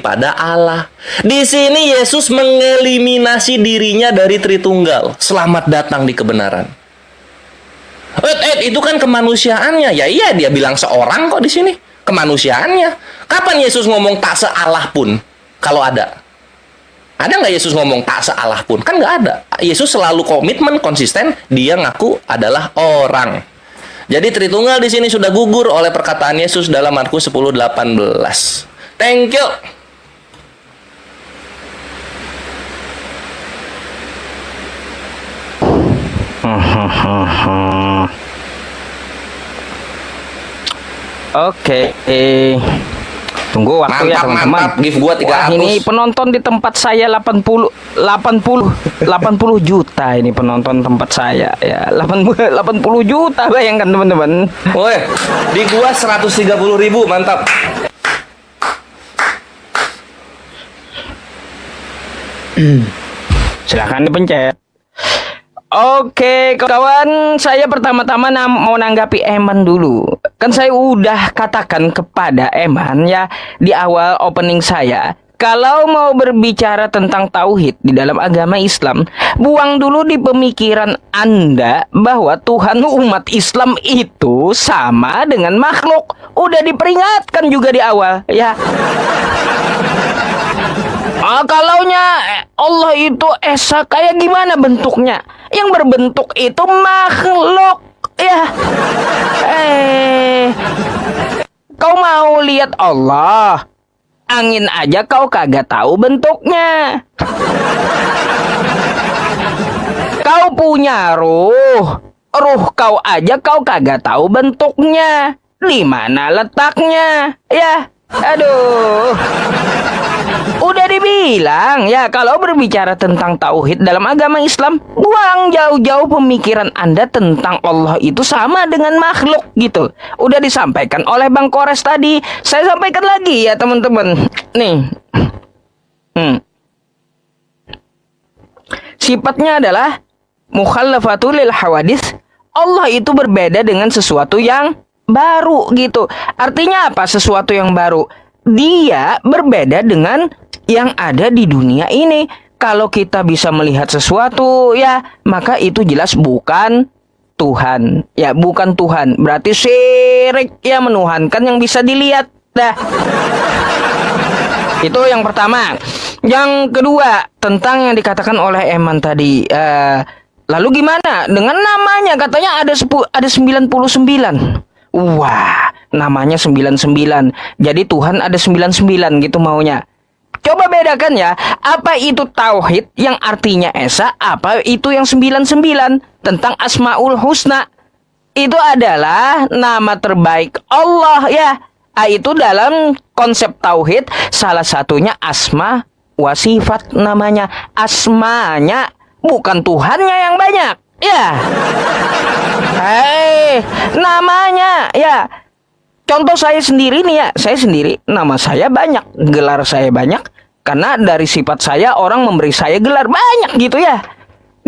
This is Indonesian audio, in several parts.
daripada Allah. Di sini Yesus mengeliminasi dirinya dari Tritunggal. Selamat datang di kebenaran. Itu kan kemanusiaannya. Ya iya, dia bilang seorang kok di sini. Kemanusiaannya. Kapan Yesus ngomong tak sealah pun? Kalau ada. Ada nggak Yesus ngomong tak sealah pun? Kan nggak ada. Yesus selalu komitmen, konsisten. Dia ngaku adalah orang. Jadi Tritunggal di sini sudah gugur oleh perkataan Yesus dalam Markus 10:18. Thank you. Oke, tunggu waktu ya teman-teman. Mantap, give gua 300. Wah, ini penonton di tempat saya 80 juta ini penonton tempat saya ya. 80 juta, bayangkan teman-teman. Woi, di gua 130.000, mantap. Silahkan dipencet. Oke, kawan, saya pertama-tama mau nanggapi Eman dulu. Kan saya udah katakan kepada Eman ya di awal opening saya, kalau mau berbicara tentang tauhid di dalam agama Islam, buang dulu di pemikiran Anda bahwa Tuhan umat Islam itu sama dengan makhluk. Udah diperingatkan juga di awal ya. Kalaunya Allah itu esa, kayak gimana bentuknya? Yang berbentuk itu makhluk ya. Kau mau lihat Allah? Angin aja kau kagak tahu bentuknya. Kau punya ruh kau aja kau kagak tahu bentuknya. Di mana letaknya? Ya, aduh. Udah dibilang ya, kalau berbicara tentang tauhid dalam agama Islam, buang jauh-jauh pemikiran Anda tentang Allah itu sama dengan makhluk gitu. Udah disampaikan oleh Bang Kores tadi. Saya sampaikan lagi ya teman-teman. Nih. Sifatnya adalah mukhallafatul lil hawadits. Allah itu berbeda dengan sesuatu yang baru gitu. Artinya apa sesuatu yang baru? Dia berbeda dengan yang ada di dunia ini. Kalau kita bisa melihat sesuatu ya, maka itu jelas bukan Tuhan. Ya, bukan Tuhan. Berarti syirik ya, menuhankan yang bisa dilihat. Dah. Itu yang pertama. Yang kedua, tentang yang dikatakan oleh Eman tadi. Lalu gimana dengan namanya? Katanya ada 99. Wah, namanya 99. Jadi Tuhan ada 99 gitu maunya. Coba bedakan ya, apa itu tauhid yang artinya esa, apa itu yang 99 tentang Asmaul Husna. Itu adalah nama terbaik Allah ya. Itu dalam konsep tauhid salah satunya asma wa sifat namanya. Asmanya, bukan Tuhannya yang banyak. Ya. Namanya ya. Contoh saya sendiri nih ya, saya sendiri nama saya banyak, gelar saya banyak, karena dari sifat saya orang memberi saya gelar banyak gitu ya.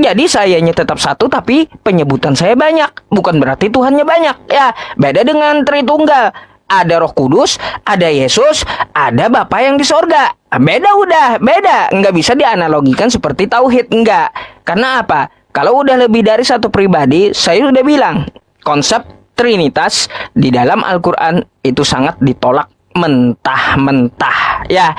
Jadi sayanya tetap satu tapi penyebutan saya banyak, bukan berarti Tuhannya banyak ya. Beda dengan Tritunggal, ada Roh Kudus, ada Yesus, ada Bapa yang di sorga. Beda udah, beda, nggak bisa dianalogikan seperti tauhid, enggak. Karena apa? Kalau udah lebih dari satu pribadi, saya udah bilang konsep Trinitas di dalam Al-Quran itu sangat ditolak mentah-mentah ya.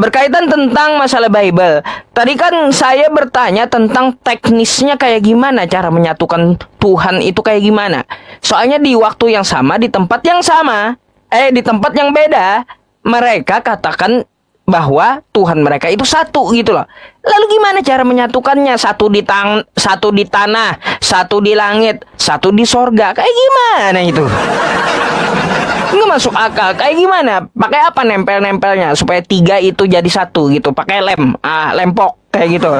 Berkaitan tentang masalah Bible, tadi kan saya bertanya tentang teknisnya kayak gimana cara menyatukan Tuhan itu kayak gimana. Soalnya di waktu yang sama, di tempat yang sama, di tempat yang beda, mereka katakan bahwa Tuhan mereka itu satu gitu loh. Lalu gimana cara menyatukannya? Satu di tanah, satu di langit, satu di sorga. Kayak gimana itu? Nggak masuk akal. Kayak gimana? Pakai apa nempel-nempelnya supaya tiga itu jadi satu gitu? Pakai lempok kayak gitu.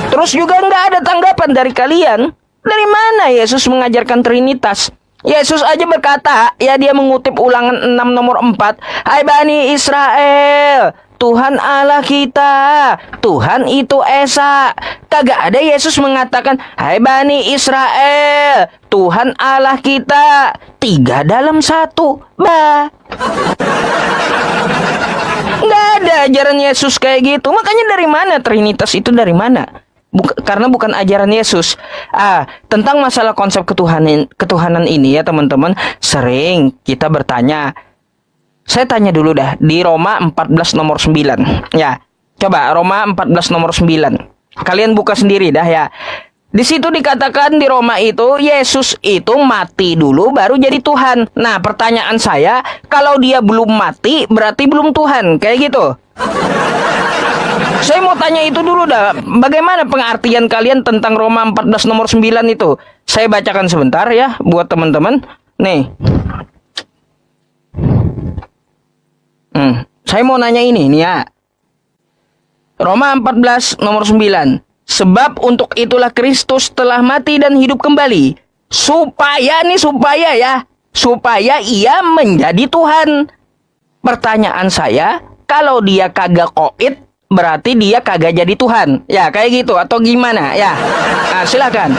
Terus juga nggak ada tanggapan dari kalian. Dari mana Yesus mengajarkan Trinitas? Yesus aja berkata, ya dia mengutip Ulangan 6 nomor 4. Hai Bani Israel, Tuhan Allah kita, Tuhan itu Esa. Kagak ada Yesus mengatakan, hai Bani Israel, Tuhan Allah kita, tiga dalam satu. ada ajaran Yesus kayak gitu. Makanya dari mana Trinitas itu dari mana? Karena bukan ajaran Yesus. Tentang masalah konsep ketuhanan ini ya teman-teman, sering kita bertanya. Saya tanya dulu dah di Roma 14 nomor 9. Ya, coba Roma 14 nomor 9. Kalian buka sendiri dah ya. Di situ dikatakan di Roma itu Yesus itu mati dulu baru jadi Tuhan. Nah, pertanyaan saya, kalau dia belum mati berarti belum Tuhan, kayak gitu. Saya mau tanya itu dulu dah. Bagaimana pengertian kalian tentang Roma 14 nomor 9 itu? Saya bacakan sebentar ya buat teman-teman. Nih. Saya mau nanya ini nih ya. Roma 14 nomor 9. Sebab untuk itulah Kristus telah mati dan hidup kembali. Supaya ia menjadi Tuhan. Pertanyaan saya, kalau dia kagak koit, berarti dia kagak jadi Tuhan. Ya, kayak gitu atau gimana? Ya. Nah, silakan.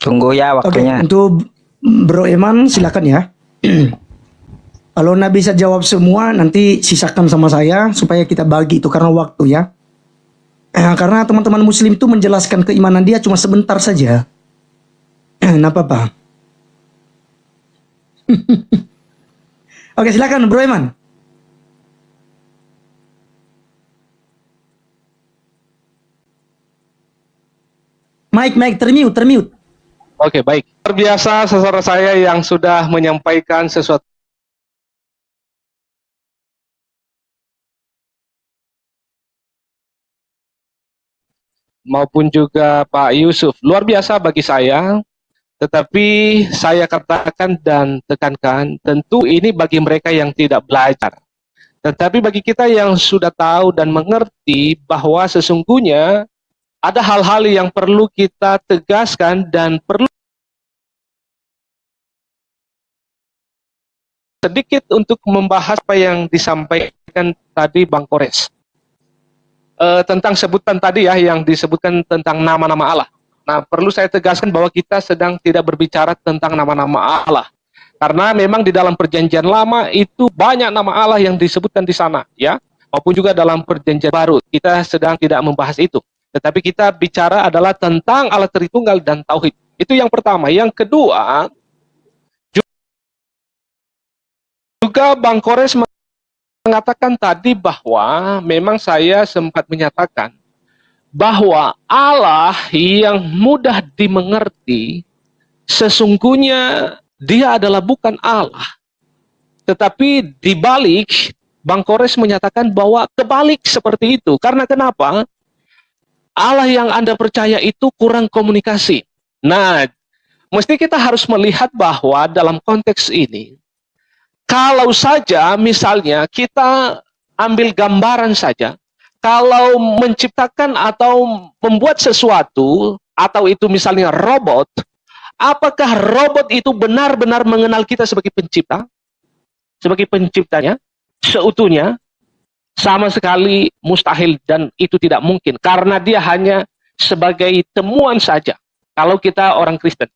Tunggu ya waktunya. Oke, untuk Bro Eman silakan ya. Kalau nggak bisa jawab semua, nanti sisakan sama saya supaya kita bagi itu karena waktu ya. Karena teman-teman Muslim itu menjelaskan keimanan dia cuma sebentar saja. Nggak apa-apa. Oke, silakan Bro Eman. Mike, termute. Oke, baik. Terbiasa saudara saya yang sudah menyampaikan sesuatu maupun juga Pak Yusuf. Luar biasa bagi saya, tetapi saya katakan dan tekankan, tentu ini bagi mereka yang tidak belajar. Tetapi bagi kita yang sudah tahu dan mengerti bahwa sesungguhnya ada hal-hal yang perlu kita tegaskan dan perlu sedikit untuk membahas apa yang disampaikan tadi Bang Kores. Tentang sebutan tadi ya, yang disebutkan tentang nama-nama Allah. Nah, perlu saya tegaskan bahwa kita sedang tidak berbicara tentang nama-nama Allah. Karena memang di dalam perjanjian lama itu banyak nama Allah yang disebutkan di sana, ya. Maupun juga dalam perjanjian baru, kita sedang tidak membahas itu. Tetapi kita bicara adalah tentang Allah Tritunggal dan Tauhid. Itu yang pertama. Yang kedua, juga Bang Kores mengatakan tadi bahwa memang saya sempat menyatakan bahwa Allah yang mudah dimengerti sesungguhnya dia adalah bukan Allah. Tetapi dibalik Bang Kores menyatakan bahwa kebalik seperti itu. Karena kenapa? Allah yang Anda percaya itu kurang komunikasi. Nah, mesti kita harus melihat bahwa dalam konteks ini, kalau saja misalnya kita ambil gambaran saja, kalau menciptakan atau membuat sesuatu, atau itu misalnya robot, apakah robot itu benar-benar mengenal kita sebagai pencipta? Sebagai penciptanya, seutuhnya? Sama sekali mustahil dan itu tidak mungkin. Karena dia hanya sebagai temuan saja. Kalau kita orang Kristen,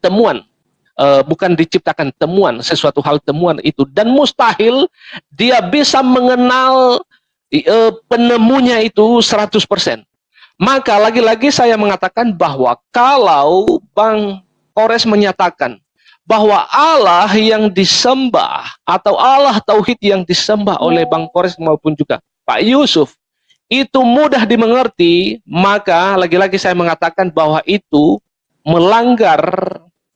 temuan. Bukan diciptakan, temuan, sesuatu hal temuan itu. Dan mustahil dia bisa mengenal penemunya itu 100%. Maka lagi-lagi saya mengatakan bahwa kalau Bang Kores menyatakan bahwa Allah yang disembah atau Allah Tauhid yang disembah oleh Bang Kores maupun juga Pak Yusuf itu mudah dimengerti, maka lagi-lagi saya mengatakan bahwa itu melanggar,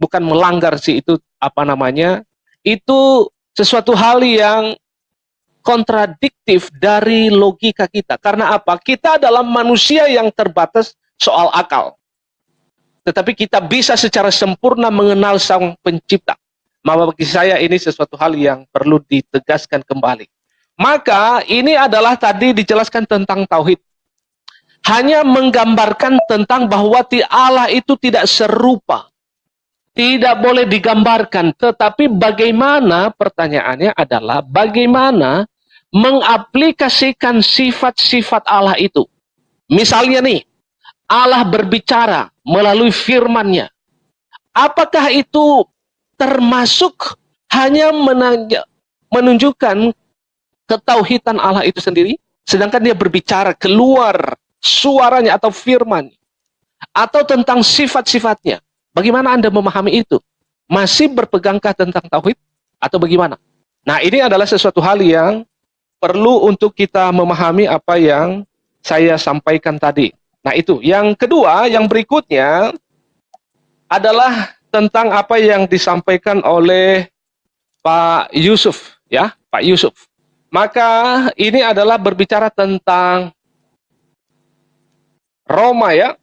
bukan melanggar sih, itu apa namanya, itu sesuatu hal yang kontradiktif dari logika kita. Karena apa? Kita adalah manusia yang terbatas soal akal. Tetapi kita bisa secara sempurna mengenal Sang Pencipta. Maka bagi saya ini sesuatu hal yang perlu ditegaskan kembali. Maka ini adalah tadi dijelaskan tentang Tauhid. Hanya menggambarkan tentang bahwa Allah itu tidak serupa. Tidak boleh digambarkan. Tetapi bagaimana, pertanyaannya adalah bagaimana mengaplikasikan sifat-sifat Allah itu. Misalnya nih, Allah berbicara melalui firman-Nya. Apakah itu termasuk hanya menunjukkan ketauhidan Allah itu sendiri? Sedangkan dia berbicara keluar suaranya atau firman. Atau tentang sifat-sifatnya. Bagaimana Anda memahami itu? Masih berpegangkah tentang tauhid? Atau bagaimana? Nah, ini adalah sesuatu hal yang perlu untuk kita memahami apa yang saya sampaikan tadi. Nah, itu. Yang kedua, yang berikutnya adalah tentang apa yang disampaikan oleh Pak Yusuf, ya, Pak Yusuf. Maka ini adalah berbicara tentang Roma, ya.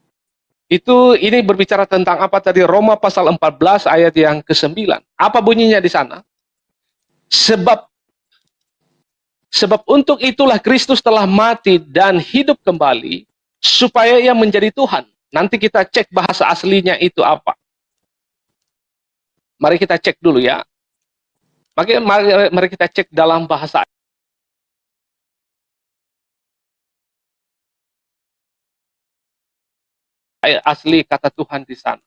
Ini berbicara tentang apa tadi? Roma pasal 14 ayat yang ke-9. Apa bunyinya di sana? Sebab untuk itulah Kristus telah mati dan hidup kembali supaya ia menjadi Tuhan. Nanti kita cek bahasa aslinya itu apa. Mari kita cek dulu, ya. Mari kita cek dalam bahasa asli kata Tuhan di sana.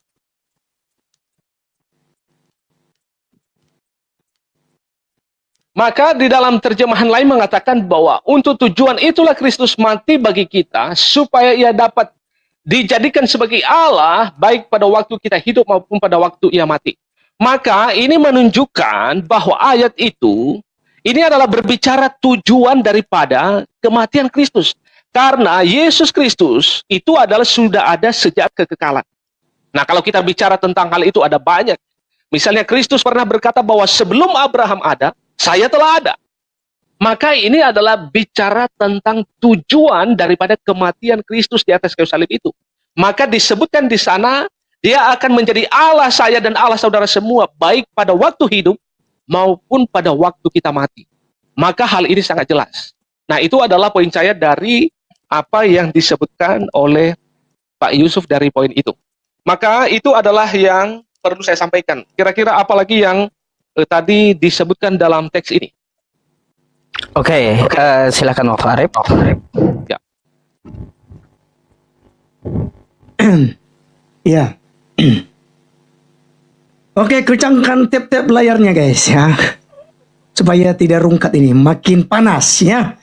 Maka di dalam terjemahan lain mengatakan bahwa untuk tujuan itulah Kristus mati bagi kita supaya ia dapat dijadikan sebagai Allah baik pada waktu kita hidup maupun pada waktu ia mati. Maka ini menunjukkan bahwa ayat itu ini adalah berbicara tujuan daripada kematian Kristus. Karena Yesus Kristus itu adalah sudah ada sejak kekekalan. Nah, kalau kita bicara tentang hal itu ada banyak. Misalnya Kristus pernah berkata bahwa sebelum Abraham ada, saya telah ada. Maka ini adalah bicara tentang tujuan daripada kematian Kristus di atas kayu salib itu. Maka disebutkan di sana, dia akan menjadi Allah saya dan Allah saudara semua, baik pada waktu hidup maupun pada waktu kita mati. Maka hal ini sangat jelas. Nah, itu adalah poin saya dari apa yang disebutkan oleh Pak Yusuf dari poin itu. Maka itu adalah yang perlu saya sampaikan. Kira-kira apa lagi yang tadi disebutkan dalam teks ini? Oke, silakan Pak Arif. Ya. Ya. Oke, kencangkan tap-tap layarnya guys ya. Supaya tidak rungkat ini, makin panas ya.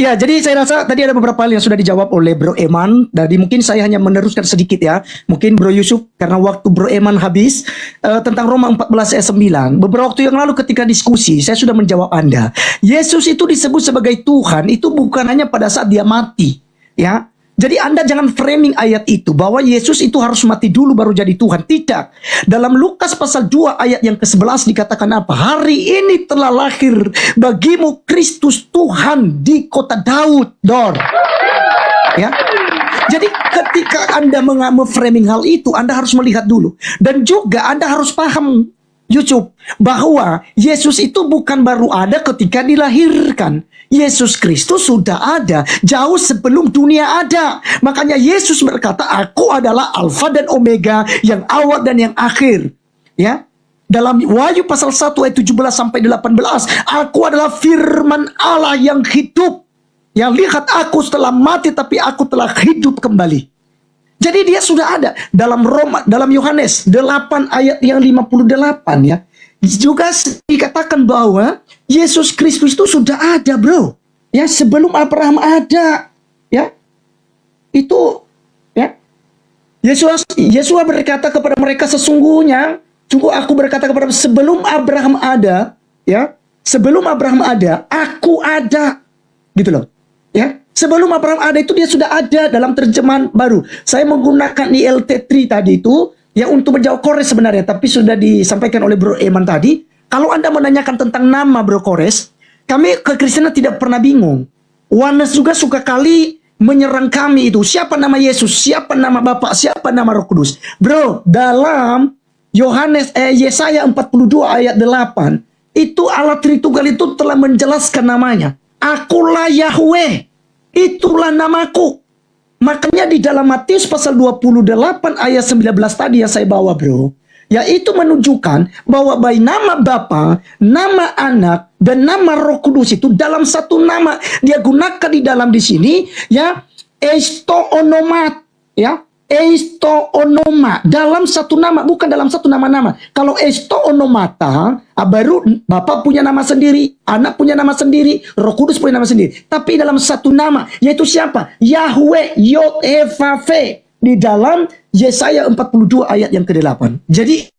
Ya, jadi saya rasa tadi ada beberapa hal yang sudah dijawab oleh Bro Eman. Jadi mungkin saya hanya meneruskan sedikit ya. Mungkin Bro Yusuf, karena waktu Bro Eman habis tentang Roma 14 ayat 9. Beberapa waktu yang lalu ketika diskusi, saya sudah menjawab Anda. Yesus itu disebut sebagai Tuhan, itu bukan hanya pada saat dia mati. Ya. Jadi Anda jangan framing ayat itu bahwa Yesus itu harus mati dulu baru jadi Tuhan. Tidak. Dalam Lukas pasal 2 ayat yang ke-11 dikatakan apa? Hari ini telah lahir bagimu Kristus Tuhan di kota Daud. Dor. Ya. Jadi ketika Anda framing hal itu, Anda harus melihat dulu. Dan juga Anda harus paham, Yusuf, bahwa Yesus itu bukan baru ada ketika dilahirkan. Yesus Kristus sudah ada jauh sebelum dunia ada. Makanya Yesus berkata, aku adalah Alfa dan Omega, yang awal dan yang akhir. Ya. Dalam Wahyu pasal 1 ayat 17 sampai 18, aku adalah firman Allah yang hidup. Yang lihat aku setelah mati tapi aku telah hidup kembali. Jadi dia sudah ada dalam Yohanes 8 ayat yang 58 ya. Juga dikatakan bahwa Yesus Kristus itu sudah ada, bro. Ya, sebelum Abraham ada. Ya. Itu ya. Yesus berkata kepada mereka, sesungguhnya sungguh aku berkata kepada sebelum Abraham ada, ya. Sebelum Abraham ada, aku ada. Gitu loh. Ya. Sebelum Abraham ada itu dia sudah ada dalam terjemahan baru. Saya menggunakan ILT3 tadi itu ya untuk menjawab Kores sebenarnya, tapi sudah disampaikan oleh Bro Eman tadi. Kalau Anda menanyakan tentang nama Bro Kores, kami kekristenan tidak pernah bingung. Oneness juga suka kali menyerang kami itu. Siapa nama Yesus? Siapa nama Bapa? Siapa nama Roh Kudus? Bro, dalam Yesaya 42 ayat 8, itu Allah Tritunggal itu telah menjelaskan namanya. Akulah Yahweh. Itulah namaku. Makanya di dalam Matius pasal 28 ayat 19 tadi yang saya bawa, bro, yaitu menunjukkan bahwa baik nama Bapa, nama Anak, dan nama Roh Kudus itu dalam satu nama dia gunakan di sini ya, esto onomat. Ya, eistoonoma dalam satu nama, bukan dalam satu nama-nama. Kalau eistoonomata, baru Bapa punya nama sendiri, Anak punya nama sendiri, Roh Kudus punya nama sendiri. Tapi dalam satu nama, yaitu siapa? Yahweh Yod He Vav He, di dalam Yesaya 42 ayat yang ke-8. Jadi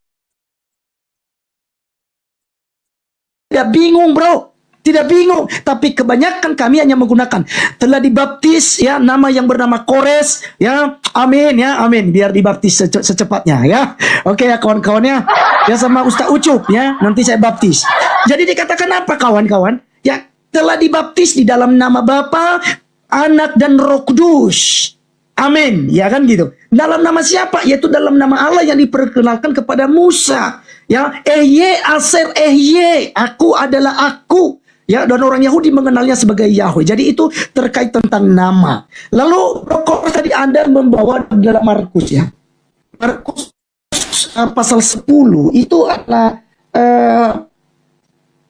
tidak bingung, bro. Tidak bingung, tapi kebanyakan kami hanya menggunakan telah dibaptis, ya, nama yang bernama Kores, ya, amin, ya, amin, biar dibaptis secepatnya, ya. Oke ya kawan-kawannya, ya, sama Ustaz Ucup, ya, nanti saya baptis. Jadi dikatakan apa kawan-kawan? Ya, telah dibaptis di dalam nama Bapa, Anak dan Roh Kudus. Amin, ya kan gitu. Dalam nama siapa? Yaitu dalam nama Allah yang diperkenalkan kepada Musa. Ya, Ehye Aser Ehye, aku adalah aku. Ya, dan orang Yahudi mengenalnya sebagai Yahweh. Jadi itu terkait tentang nama. Lalu rokok tadi Anda membawa dalam Markus, ya. Markus pasal 10 itu adalah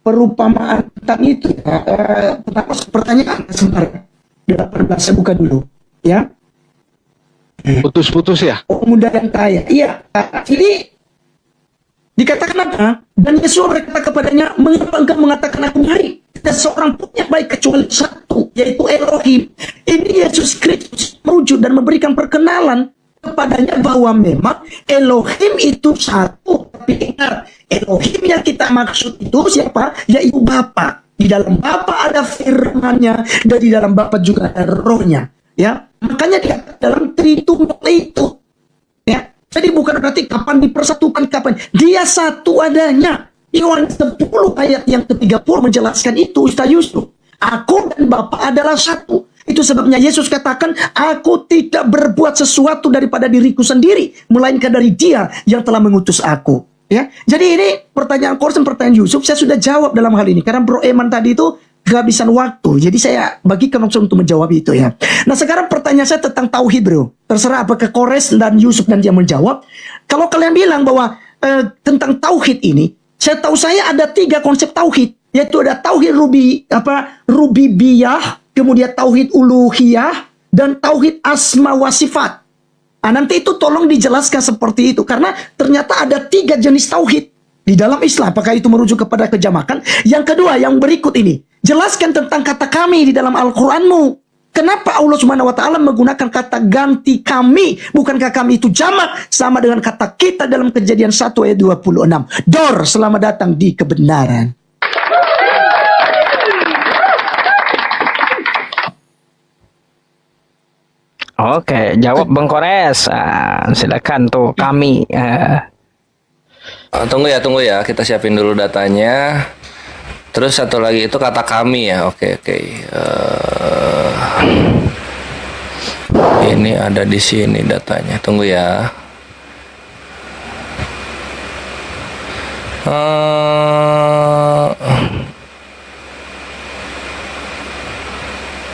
perumpamaan tentang itu. Pertanyaan sebentar. 18 saya buka dulu, ya. Putus-putus ya? Oh, muda dan kaya. Iya. Jadi dikatakan apa? Dan Yesus berkata kepadanya, mengapa engkau mengatakan aku baik? Tidak seorang pun yang baik kecuali satu, yaitu Elohim. Ini Yesus Kristus merujuk dan memberikan perkenalan kepadanya bahwa memang Elohim itu satu. Tapi ingat, Elohim yang kita maksud itu siapa? Yaitu Bapa. Di dalam Bapa ada firman-Nya, dan di dalam Bapa juga ada Roh-Nya. Ya, makanya dikatakan dalam Tritunggal itu. Ya, jadi bukan berarti kapan dipersatukan, kapan. Dia satu adanya. Yohanes 10 ayat yang ke-30 menjelaskan itu, Ustaz Yusuf. Aku dan Bapa adalah satu. Itu sebabnya Yesus katakan, aku tidak berbuat sesuatu daripada diriku sendiri, melainkan dari Dia yang telah mengutus aku. Ya, jadi ini pertanyaan Korsen, pertanyaan Yusuf, saya sudah jawab dalam hal ini. Karena Bro Eman tadi itu kehabisan waktu. Jadi saya bagikan langsung untuk menjawab itu, ya. Nah, sekarang pertanyaan saya tentang tauhid, bro. Terserah apakah Kores dan Yusuf dan dia menjawab. Kalau kalian bilang bahwa tentang tauhid ini, saya tahu saya ada 3 konsep tauhid, yaitu ada tauhid rububiyah, kemudian tauhid uluhiyah, dan tauhid asma wa sifat. Nah, nanti itu tolong dijelaskan seperti itu, karena ternyata ada 3 jenis tauhid di dalam Islam. Apakah itu merujuk kepada kejamakan? Yang kedua, yang berikut ini, jelaskan tentang kata kami di dalam Al-Quranmu. Kenapa Allah Subhanahu wa Ta'ala menggunakan kata ganti kami? Bukankah kami itu jamak sama dengan kata kita dalam Kejadian 1 ayat 26? Dor, selamat datang di kebenaran. Oke, jawab Bang Kores. Silakan tuh kami. Tunggu ya, kita siapin dulu datanya. Terus satu lagi itu kata kami, ya. Oke. Ini ada di sini datanya. Tunggu ya.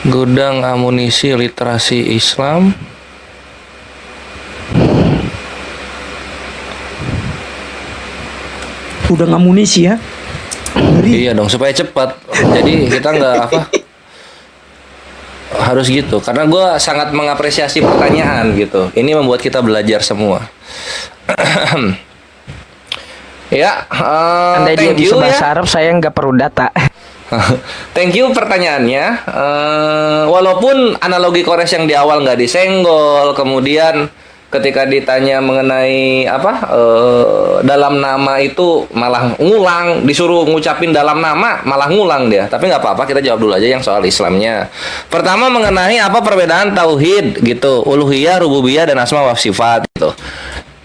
Gudang amunisi literasi Islam. Gudang amunisi, ya. Iya dong, supaya cepat. Jadi kita nggak harus gitu. Karena gue sangat mengapresiasi pertanyaan gitu. Ini membuat kita belajar semua. Ya, Andai dia thank bisa you bahasa ya. Arab, saya nggak perlu data. Thank you pertanyaannya. Walaupun analogi Kores yang di awal nggak disenggol, kemudian ketika ditanya mengenai dalam nama itu malah ngulang, disuruh ngucapin dalam nama malah ngulang dia. Tapi nggak apa-apa, kita jawab dulu aja yang soal Islamnya. Pertama mengenai apa perbedaan tauhid gitu, uluhiyah, rububiyah, dan asma wa sifat gitu.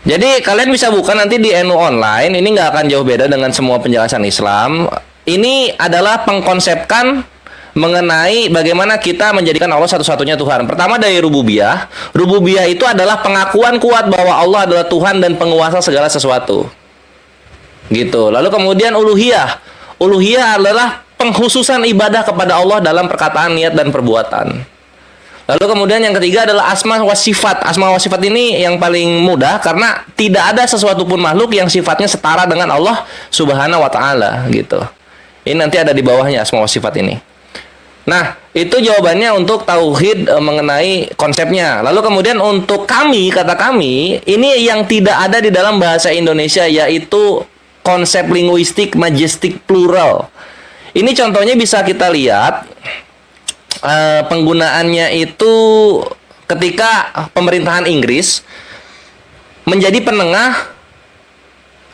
Jadi kalian bisa buka nanti di NU Online. Ini nggak akan jauh beda dengan semua penjelasan Islam. Ini adalah pengkonsepkan mengenai bagaimana kita menjadikan Allah satu-satunya Tuhan. Pertama dari rububiyah. Rububiyah itu adalah pengakuan kuat bahwa Allah adalah Tuhan dan penguasa segala sesuatu. Gitu. Lalu kemudian uluhiyah. Uluhiyah adalah pengkhususan ibadah kepada Allah dalam perkataan, niat, dan perbuatan. Lalu kemudian yang ketiga adalah asma wa sifat. Asma wa sifat ini yang paling mudah karena tidak ada sesuatu pun makhluk yang sifatnya setara dengan Allah Subhanahu wa Ta'ala gitu. Ini nanti ada di bawahnya asma wa sifat ini. Nah, Itu jawabannya untuk tauhid mengenai konsepnya. Lalu kemudian untuk kami, kata kami, ini yang tidak ada di dalam bahasa Indonesia, yaitu konsep linguistik majestic plural. Ini contohnya bisa kita lihat penggunaannya itu ketika pemerintahan Inggris menjadi penengah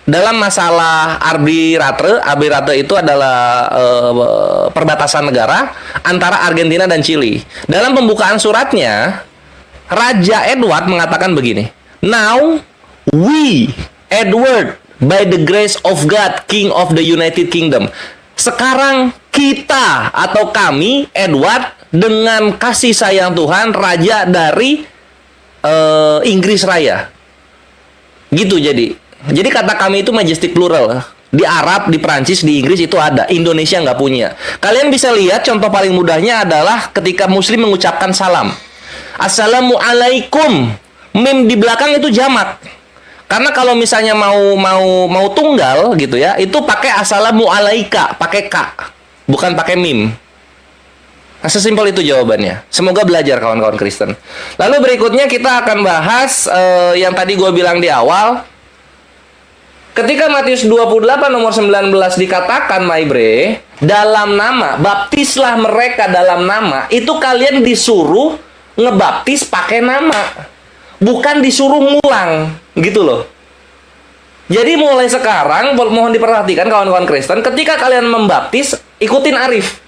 dalam masalah arbitrase. Arbitrase itu adalah perbatasan negara antara Argentina dan Chili. Dalam pembukaan suratnya, Raja Edward mengatakan begini, "Now we, Edward, by the grace of God, King of the United Kingdom." Sekarang kita atau kami, Edward, dengan kasih sayang Tuhan, Raja dari Inggris Raya. Gitu jadi. Jadi kata kami itu majestic plural. Di Arab, di Perancis, di Inggris itu ada. Indonesia nggak punya. Kalian bisa lihat contoh paling mudahnya adalah ketika Muslim mengucapkan salam. Assalamualaikum. Mim di belakang itu jamak. Karena kalau misalnya mau tunggal gitu ya, itu pakai assalamualaika, pakai ka, bukan pakai mim. Nah, sesimpel itu jawabannya. Semoga belajar kawan-kawan Kristen. Lalu berikutnya kita akan bahas yang tadi gue bilang di awal. Ketika Matius 28 nomor 19 dikatakan, my bre, dalam nama, baptislah mereka dalam nama, itu kalian disuruh ngebaptis pakai nama. Bukan disuruh ngulang, gitu loh. Jadi mulai sekarang, mohon diperhatikan kawan-kawan Kristen, ketika kalian membaptis, ikutin Arif.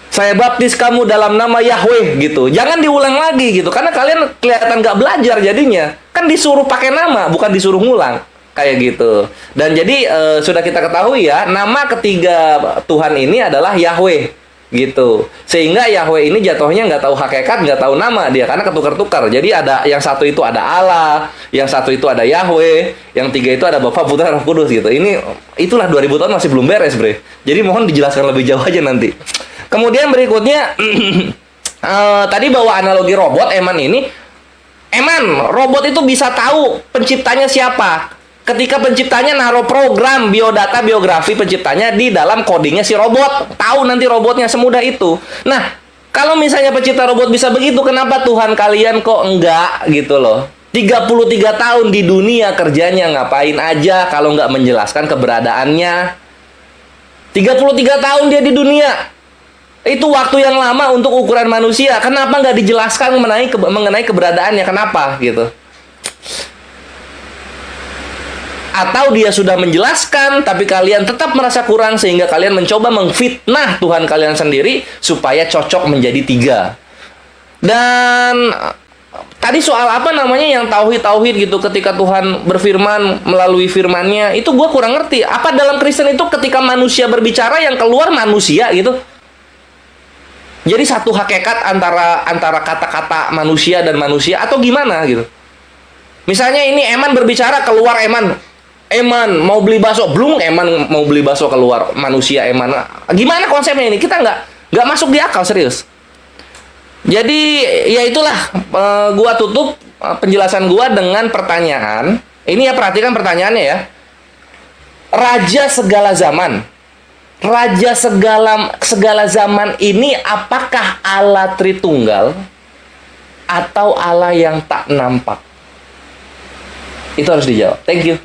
Saya baptis kamu dalam nama Yahweh, gitu. Jangan diulang lagi, gitu. Karena kalian kelihatan gak belajar jadinya. Kan disuruh pakai nama, bukan disuruh ngulang. Kayak gitu. Dan jadi sudah kita ketahui ya, nama ketiga Tuhan ini adalah Yahweh, gitu. Sehingga Yahweh ini jatuhnya nggak tahu hakikat, nggak tahu nama dia, karena ketukar-tukar. Jadi ada yang satu itu ada Allah, yang satu itu ada Yahweh, yang tiga itu ada Bapa, Putra, Roh Kudus, gitu. Itulah 2000 tahun masih belum beres, bre. Jadi mohon dijelaskan lebih jauh aja nanti. Kemudian berikutnya tadi bawa analogi robot. Robot itu bisa tahu penciptanya siapa ketika penciptanya naruh program biodata biografi penciptanya di dalam codingnya si robot. Tahu nanti robotnya, semudah itu. Nah, kalau misalnya pencipta robot bisa begitu, kenapa Tuhan kalian kok enggak, gitu loh. 33 tahun di dunia kerjanya, ngapain aja kalau nggak menjelaskan keberadaannya. 33 tahun dia di dunia. Itu waktu yang lama untuk ukuran manusia. Kenapa nggak dijelaskan mengenai keberadaannya? Kenapa, gitu? Atau dia sudah menjelaskan, tapi kalian tetap merasa kurang sehingga kalian mencoba mengfitnah Tuhan kalian sendiri supaya cocok menjadi 3. Dan tadi soal apa namanya yang tauhid gitu, ketika Tuhan berfirman melalui firman-Nya, itu gue kurang ngerti. Apa dalam Kristen itu ketika manusia berbicara yang keluar manusia gitu? Jadi satu hakikat antara kata-kata manusia dan manusia, atau gimana gitu? Misalnya ini Eman berbicara, keluar Eman mau beli bakso, belum Eman mau beli bakso keluar manusia Eman. Gimana konsepnya ini? Kita nggak masuk di akal, serius. Jadi ya itulah, gua tutup penjelasan gua dengan pertanyaan. Ini ya, perhatikan pertanyaannya ya. Raja segala zaman. Raja segala zaman ini apakah Allah Tritunggal atau Allah yang tak nampak? Itu harus dijawab. Thank you.